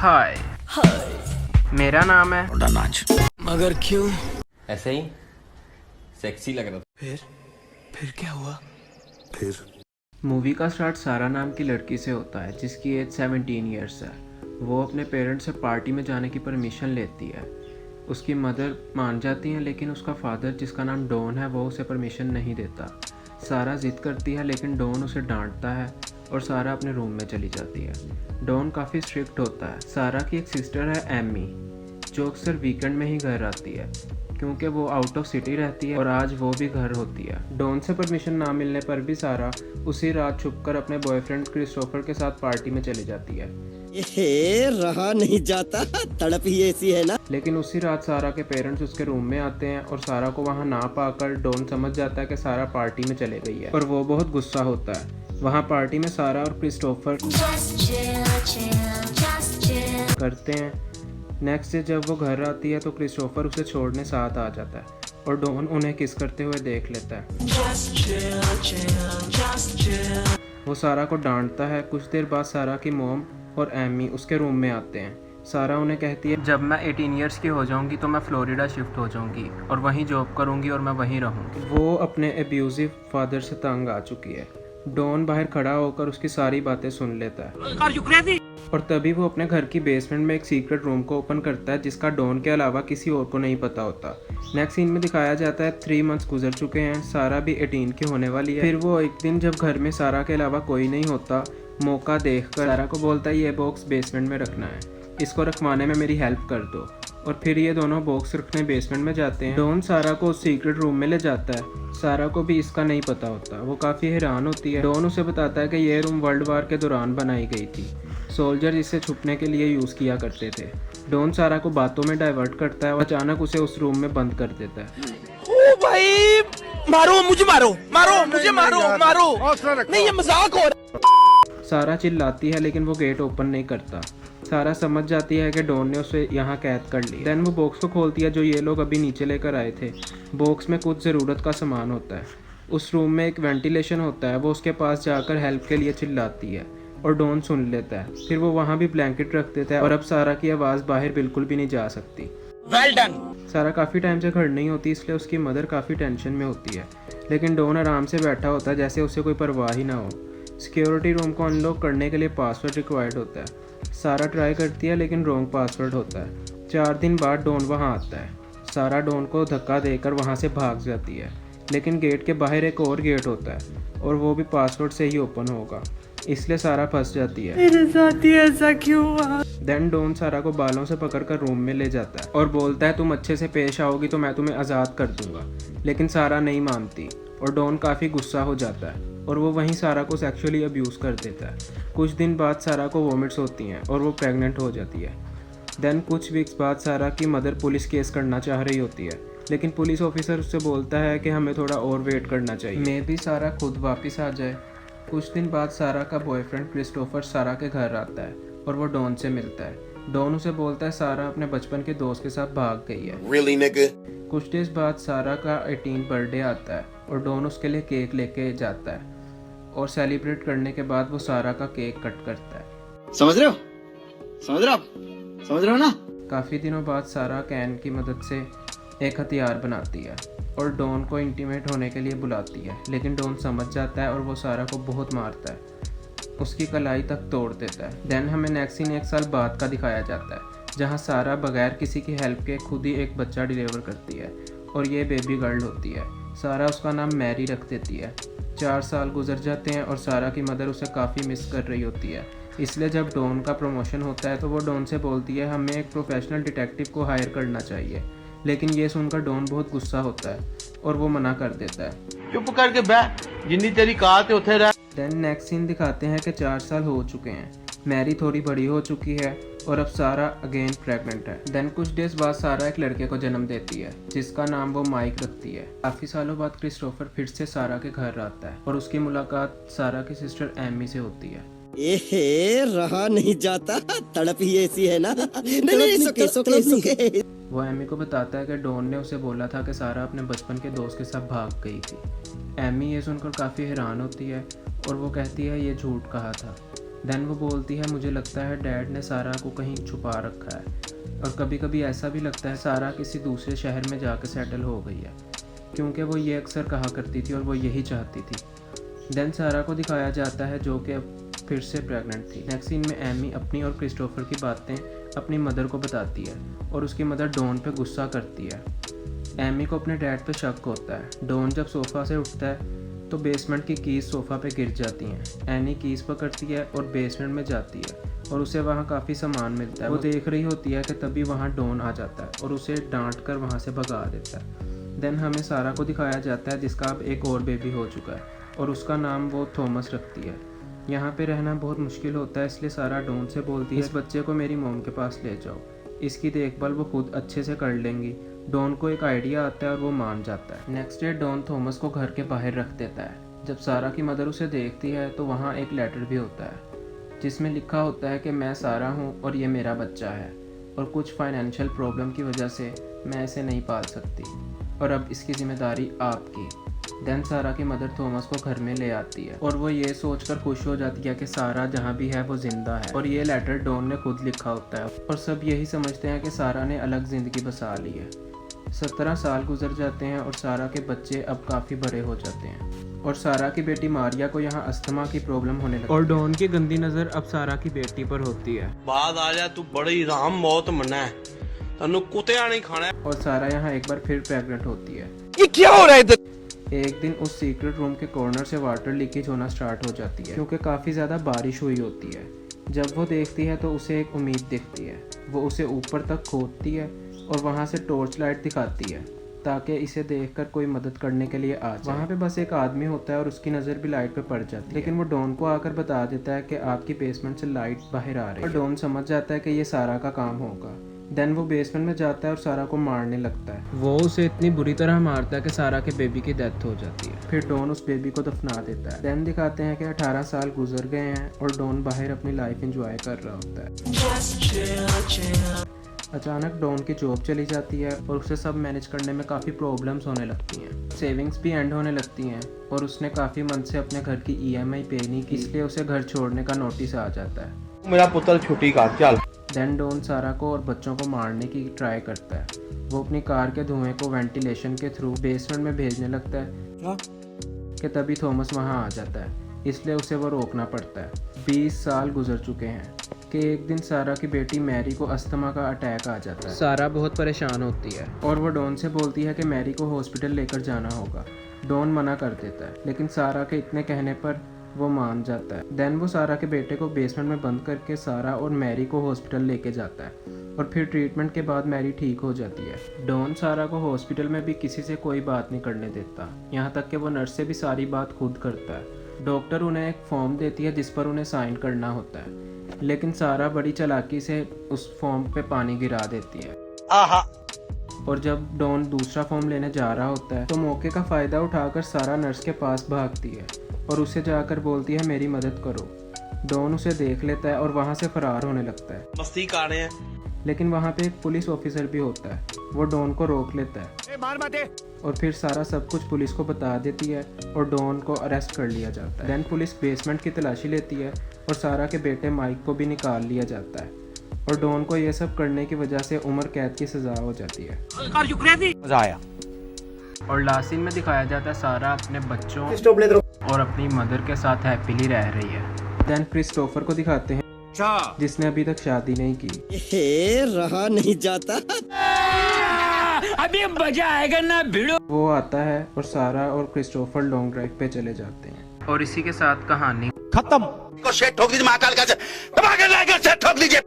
हाय, मेरा नाम है नाच। मगर क्यों? ऐसे ही सेक्सी लग रहा था। फिर क्या हुआ? मूवी का स्टार्ट सारा नाम की लड़की से होता है जिसकी एज 17 ईयर्स है। वो अपने पेरेंट्स से पार्टी में जाने की परमिशन लेती है। उसकी मदर मान जाती हैं लेकिन उसका फादर जिसका नाम डॉन है वो उसे परमिशन नहीं देता। सारा ज़िद करती है लेकिन डॉन उसे डांटता है और सारा अपने रूम में चली जाती है। डॉन काफ़ी स्ट्रिक्ट होता है। सारा की एक सिस्टर है एमी जो अक्सर वीकेंड में ही घर आती है क्योंकि वो आउट ऑफ सिटी रहती है और आज वो भी घर होती है। डॉन से परमिशन ना मिलने पर भी सारा उसी रात छुपकर अपने बॉयफ्रेंड क्रिस्टोफर के साथ पार्टी में चली जाती है। रहा नहीं जाता, तड़प ही ऐसी है ना। लेकिन उसी रात सारा के पेरेंट्स उसके रूम में आते हैं और सारा को वहाँ ना पाकर डॉन समझ जाता है कि सारा पार्टी में चले गई है और वो बहुत गुस्सा होता है। वहाँ पार्टी में सारा और क्रिस्टोफर करते हैं। नेक्स्ट डे जब वो घर आती है तो क्रिस्टोफर उसे छोड़ने साथ आ जाता है और डॉन उन्हें किस करते हुए देख लेता है। वो सारा को डांटता है। कुछ देर बाद सारा की मॉम और एमी उसके रूम में आते हैं। सारा उन्हें कहती है जब मैं 18 ईयर्स की हो जाऊंगी तो मैं फ्लोरिडा शिफ्ट हो जाऊंगी और वहीं जॉब करूंगी और मैं वहीं रहूंगी। वो अपने एब्यूजिव फादर से तंग आ चुकी है। डॉन बाहर खड़ा होकर उसकी सारी बातें सुन लेता है और तभी वो अपने घर की बेसमेंट में एक सीक्रेट रूम को ओपन करता है जिसका डॉन के अलावा किसी और को नहीं पता होता। नेक्स्ट सीन में दिखाया जाता है 3 मंथ्स गुजर चुके हैं। सारा भी 18 की होने वाली है। फिर वो एक दिन जब घर में सारा के अलावा कोई नहीं होता, मौका देखकर सारा को बोलता है ये बॉक्स बेसमेंट में रखना है, इसको रखवाने में मेरी हेल्प कर दो। और फिर ये दोनों बॉक्स रखने बेसमेंट में जाते हैं। डॉन सारा को उस सीक्रेट रूम में ले जाता है। सारा को भी इसका नहीं पता होता। वो काफ़ी हैरान होती है। डॉन उसे बताता है कि यह रूम वर्ल्ड वार के दौरान बनाई गई थी। सोल्जर इसे छुपने के लिए यूज़ किया करते थे। डॉन सारा को बातों में डाइवर्ट करता है और अचानक उसे उस रूम में बंद कर देता है। ओ भाई, मारो मुझे, मारो नहीं, ये मजाक हो रहा। सारा चिल्लाती है लेकिन वो गेट ओपन नहीं करता। सारा समझ जाती है कि डॉन ने उसे यहाँ कैद कर ली। देन वो बॉक्स को खोलती है जो ये लोग अभी नीचे लेकर आए थे। बॉक्स में कुछ ज़रूरत का सामान होता है। उस रूम में एक वेंटिलेशन होता है। वो उसके पास जाकर हेल्प के लिए चिल्लाती है और डॉन सुन लेता है। फिर वो वहाँ भी ब्लैंकेट रख देता है और अब सारा की आवाज़ बाहर बिल्कुल भी नहीं जा सकती। Well done. सारा काफ़ी टाइम से घर नहीं होती इसलिए उसकी मदर काफ़ी टेंशन में होती है। लेकिन डॉन आराम से बैठा होता है जैसे उसे कोई परवाह ही ना हो। सिक्योरिटी रूम को अनलॉक करने के लिए पासवर्ड रिक्वायर्ड होता है। सारा ट्राई करती है लेकिन रॉन्ग पासवर्ड होता है। 4 दिन बाद डॉन वहाँ आता है। सारा डॉन को धक्का देकर वहाँ से भाग जाती है लेकिन गेट के बाहर एक और गेट होता है और वो भी पासवर्ड से ही ओपन होगा, इसलिए सारा फंस जाती है। मेरे साथ ही ऐसा क्यों हुआ? देन डॉन सारा को बालों से पकड़कर रूम में ले जाता है और बोलता है तुम अच्छे से पेश आओगी तो मैं तुम्हें आज़ाद कर दूंगा। लेकिन सारा नहीं मानती और डॉन काफ़ी गुस्सा हो जाता है और वो वहीं सारा को सेक्सुअली अब्यूज़ कर देता है। कुछ दिन बाद सारा को वॉमिट्स होती हैं और वो प्रेग्नेंट हो जाती है। देन कुछ वीक्स बाद सारा की मदर पुलिस केस करना चाह रही होती है लेकिन पुलिस ऑफिसर उससे बोलता है कि हमें थोड़ा और वेट करना चाहिए, मे भी सारा खुद वापस आ जाए। कुछ दिन बाद सारा का बॉयफ्रेंड क्रिस्टोफर सारा के घर आता है और वो डॉन से मिलता है। डॉन उसे बोलता है सारा अपने बचपन के दोस्त के साथ भाग गई है। Really, nigga? कुछ डेज बाद सारा का 18 बर्थडे आता है और डॉन उसके लिए केक लेके जाता है और सेलिब्रेट करने के बाद वो सारा का केक कट करता है। समझ रहे हो ना? काफ़ी दिनों बाद सारा कैन की मदद से एक हथियार बनाती है और डॉन को इंटीमेट होने के लिए बुलाती है। लेकिन डॉन समझ जाता है और वो सारा को बहुत मारता है, उसकी कलाई तक तोड़ देता है। देन हमें नेक्स्ट सीन 1 साल बाद का दिखाया जाता है जहां सारा बगैर किसी की हेल्प के खुद ही एक बच्चा डिलीवर करती है और ये बेबी गर्ल होती है। सारा उसका नाम मैरी रख देती है। 4 साल गुजर जाते हैं और सारा की मदर उसे काफ़ी मिस कर रही होती है। इसलिए जब डॉन का प्रमोशन होता है तो वो डॉन से बोलती है हमें एक प्रोफेशनल डिटेक्टिव को हायर करना चाहिए। लेकिन ये सुनकर डॉन बहुत गुस्सा होता है और वो मना कर देता है। चुप करके बैठ, जिन्नी तेरी कात है उथे रह। देन नेक्स्ट सीन दिखाते हैं कि 4 साल हो चुके हैं। मैरी थोड़ी बड़ी हो चुकी है और अब सारा अगेन प्रेग्नेंट है। देन कुछ डेज बाद सारा एक लड़के को जन्म देती है जिसका नाम वो माइक रखती है। काफ़ी सालों बाद क्रिस्टोफर फिर से सारा के घर आता है और उसकी मुलाकात सारा की सिस्टर एमी से होती है। रहा नहीं जाता, तड़प ही ऐसी है ना। नहीं, वो एमी को बताता है कि डॉन ने उसे बोला था कि सारा अपने बचपन के दोस्त के साथ भाग गई थी। एमी ये सुनकर काफ़ी हैरान होती है और वो कहती है ये झूठ कहा था। देन वो बोलती है मुझे लगता है डैड ने सारा को कहीं छुपा रखा है और कभी कभी ऐसा भी लगता है सारा किसी दूसरे शहर में जाकर सेटल हो गई है, क्योंकि वो ये अक्सर कहा करती थी और वो यही चाहती थी। देन सारा को दिखाया जाता है जो कि अब फिर से प्रेग्नेंट थी। नेक्स्ट सीन में एमी अपनी और क्रिस्टोफर की बातें अपनी मदर को बताती है और उसकी मदर डॉन पे गुस्सा करती है। एमी को अपने डैड पे शक होता है। डॉन जब सोफ़ा से उठता है तो बेसमेंट की कीज़ सोफ़ा पे गिर जाती हैं। एनी कीज़ पकड़ती है और बेसमेंट में जाती है और उसे वहाँ काफ़ी सामान मिलता है। वो देख रही होती है कि तभी वहाँ डॉन आ जाता है और उसे डांट कर वहाँ से भगा देता है। देन हमें सारा को दिखाया जाता है जिसका अब एक और बेबी हो चुका है और उसका नाम वो थॉमस रखती है। यहाँ पे रहना बहुत मुश्किल होता है, इसलिए सारा डॉन से बोलती है इस बच्चे को मेरी मॉम के पास ले जाओ, इसकी देखभाल वो खुद अच्छे से कर लेंगी। डॉन को एक आइडिया आता है और वो मान जाता है। नेक्स्ट डे डॉन थॉमस को घर के बाहर रख देता है। जब सारा की मदर उसे देखती है तो वहाँ एक लेटर भी होता है जिसमें लिखा होता है कि मैं सारा हूँ और ये मेरा बच्चा है और कुछ फाइनेंशियल प्रॉब्लम की वजह से मैं इसे नहीं पाल सकती और अब इसकी जिम्मेदारी आपकी। देन सारा की मदर थॉमस को घर में ले आती है और वो ये सोचकर खुश हो जाती है कि सारा जहाँ भी है वो जिंदा है और ये लेटर डॉन ने खुद लिखा होता है और सब यही समझते हैं कि सारा ने अलग ज़िंदगी बसा ली है। 17 साल गुजर जाते हैं और सारा के बच्चे अब काफ़ी बड़े हो जाते हैं और सारा की बेटी मारिया को यहाँ अस्थमा की प्रॉब्लम होने लगती है और डॉन की गंदी नज़र अब सारा की बेटी पर होती है। बाद आ जा तू बड़ी राम मौत मना है, तन्नू कुत्तियां नहीं खाना है। और सारा यहाँ एक बार फिर प्रेग्नेंट होती है। ये क्या हो रहा है इधर? एक दिन उस सीक्रेट रूम के कॉर्नर से वाटर लीकेज होना स्टार्ट हो जाती है क्योंकि काफ़ी ज़्यादा बारिश हुई होती है। जब वो देखती है तो उसे एक उम्मीद दिखती है। वो उसे ऊपर तक खोदती है और वहाँ से टॉर्च लाइट दिखाती है ताकि इसे देखकर कोई मदद करने के लिए आ जाए। वहाँ पे बस एक आदमी होता है और उसकी नज़र भी लाइट पे पड़ जाती है, लेकिन वो डॉन को आकर बता देता है कि आपकी बेसमेंट से लाइट बाहर आ रही है और डॉन समझ जाता है कि ये सारा का काम होगा। देन वो बेसमेंट में जाता है और सारा को मारने लगता है। वो उसे इतनी बुरी तरह मारता है कि सारा के बेबी की डेथ हो जाती है। फिर डॉन उस बेबी को दफना देता है। देन दिखाते हैं कि 18 साल गुजर गए हैं और डॉन बाहर अपनी लाइफ एंजॉय कर रहा होता है। अचानक डॉन की जॉब चली जाती है और उसे सब मैनेज करने में काफ़ी प्रॉब्लम्स होने लगती हैं। सेविंग्स भी एंड होने लगती हैं और उसने काफ़ी मंथ से अपने घर की EMI पे नहीं की, इसलिए उसे घर छोड़ने का नोटिस आ जाता है। मेरा पुत्र छुट्टी का चल। देन डॉन सारा को और बच्चों को मारने की ट्राई करता है। वो अपनी कार के धुएं को वेंटिलेशन के थ्रू बेसमेंट में भेजने लगता है कि तभी थॉमस वहाँ आ जाता है, इसलिए उसे वो रोकना पड़ता है। 20 साल गुजर चुके हैं कि एक दिन सारा की बेटी मैरी को अस्थमा का अटैक आ जाता है। सारा बहुत परेशान होती है और वो डॉन से बोलती है कि मैरी को हॉस्पिटल लेकर जाना होगा। डॉन मना कर देता है, लेकिन सारा के इतने कहने पर वो मान जाता है। देन वो सारा के बेटे को बेसमेंट में बंद करके सारा और मैरी को हॉस्पिटल लेके जाता है और फिर ट्रीटमेंट के बाद मैरी ठीक हो जाती है। डॉन सारा को हॉस्पिटल में भी किसी से कोई बात नहीं करने देता, यहाँ तक कि वो नर्स से भी सारी बात खुद करता है। डॉक्टर उन्हें एक फॉर्म देती है जिस पर उन्हें साइन करना होता है, लेकिन सारा बड़ी चालाकी से उस फॉर्म पे पानी गिरा देती है। और जब डॉन दूसरा फॉर्म लेने जा रहा होता है तो मौके का फ़ायदा उठाकर सारा नर्स के पास भागती है और उसे जाकर बोलती है मेरी मदद करो। डॉन उसे देख लेता है और वहाँ से फरार होने लगता है। मस्ती कर रहे हैं। लेकिन वहाँ पे एक पुलिस ऑफिसर भी होता है, वो डॉन को रोक लेता है और फिर सारा सब कुछ पुलिस को बता देती है और डॉन को अरेस्ट कर लिया जाता है। देन पुलिस बेसमेंट की तलाशी लेती है और सारा के बेटे माइक को भी निकाल लिया जाता है और डॉन को ये सब करने की वजह से उम्र कैद की सज़ा हो जाती है। मजा आया। और लास्ट सीन में दिखाया जाता है सारा अपने बच्चों और अपनी मदर के साथ हैप्पीली रह रही है। देन क्रिस्टोफर को दिखाते हैं जिसने अभी तक शादी नहीं की। रहा नहीं जाता, अभी मजा आएगा ना भिड़ो। वो आता है और सारा और क्रिस्टोफर लॉन्ग ड्राइव पे चले जाते हैं और इसी के साथ कहानी खत्म। को शेट ठोक लीजिए, महाकाल का दबा के लाकर शेट ठोक लीजिए।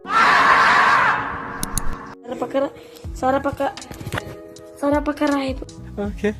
सारा पकड़ा है। ओके